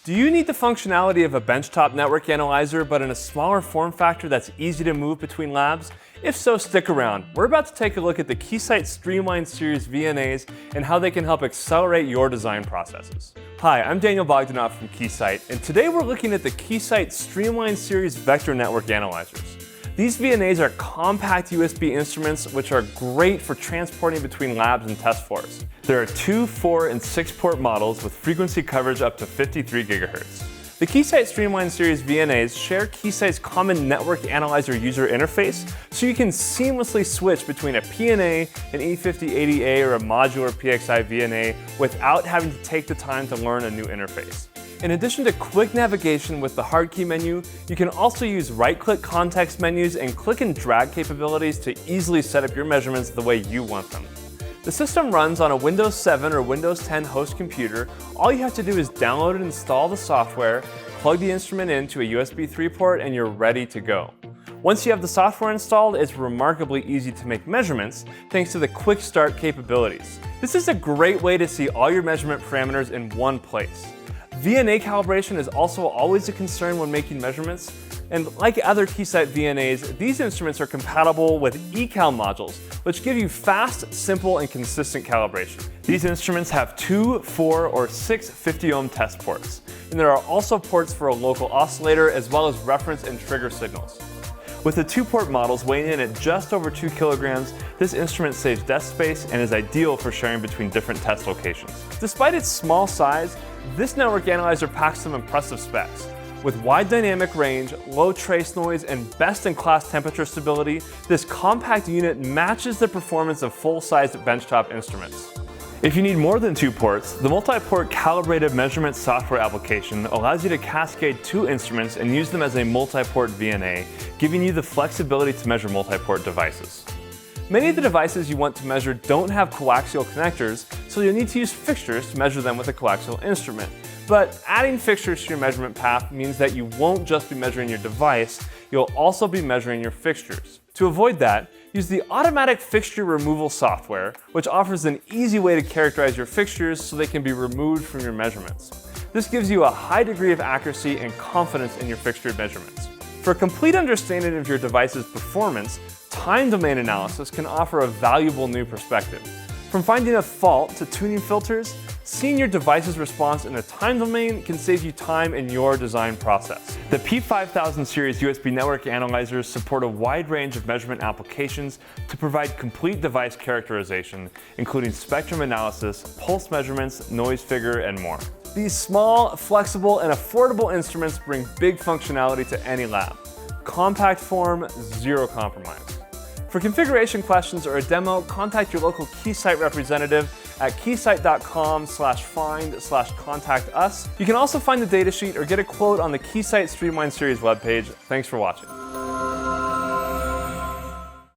Do you need the functionality of a benchtop network analyzer but in a smaller form factor that's easy to move between labs? If so, stick around. We're about to take a look at the Keysight Streamline Series VNAs and how they can help accelerate your design processes. Hi, I'm Daniel Bogdanoff from Keysight, and today we're looking at the Keysight Streamline Series Vector Network Analyzers. These VNAs are compact USB instruments which are great for transporting between labs and test floors. There are 2, 4, and 6 port models with frequency coverage up to 53 GHz. The Keysight Streamline Series VNAs share Keysight's common network analyzer user interface, so you can seamlessly switch between a PNA, an E5080A, or a modular PXI VNA without having to take the time to learn a new interface. In addition to quick navigation with the hard key menu, you can also use right-click context menus and click and drag capabilities to easily set up your measurements the way you want them. The system runs on a Windows 7 or Windows 10 host computer. All you have to do is download and install the software, plug the instrument into a USB 3 port, and you're ready to go. Once you have the software installed, it's remarkably easy to make measurements thanks to the quick start capabilities. This is a great way to see all your measurement parameters in one place. VNA calibration is also always a concern when making measurements, and like other Keysight VNAs, these instruments are compatible with eCal modules, which give you fast, simple, and consistent calibration. These instruments have 2, 4, or 6 50-ohm test ports, and there are also ports for a local oscillator as well as reference and trigger signals. With the 2-port models weighing in at just over 2 kilograms, this instrument saves desk space and is ideal for sharing between different test locations. Despite its small size, this network analyzer packs some impressive specs. With wide dynamic range, low trace noise, and best-in-class temperature stability, this compact unit matches the performance of full-sized benchtop instruments. If you need more than 2 ports, the multi-port calibrated measurement software application allows you to cascade 2 instruments and use them as a multi-port VNA, giving you the flexibility to measure multi-port devices. Many of the devices you want to measure don't have coaxial connectors, so you'll need to use fixtures to measure them with a coaxial instrument. But adding fixtures to your measurement path means that you won't just be measuring your device, you'll also be measuring your fixtures. To avoid that, use the automatic fixture removal software, which offers an easy way to characterize your fixtures so they can be removed from your measurements. This gives you a high degree of accuracy and confidence in your fixture measurements. For a complete understanding of your device's performance, time domain analysis can offer a valuable new perspective. From finding a fault to tuning filters, seeing your device's response in a time domain can save you time in your design process. The P5000 series USB network analyzers support a wide range of measurement applications to provide complete device characterization, including spectrum analysis, pulse measurements, noise figure, and more. These small, flexible, and affordable instruments bring big functionality to any lab. Compact form, zero compromise. For configuration questions or a demo, contact your local Keysight representative at keysight.com/find/contact us. You can also find the datasheet or get a quote on the Keysight Streamline Series webpage. Thanks for watching.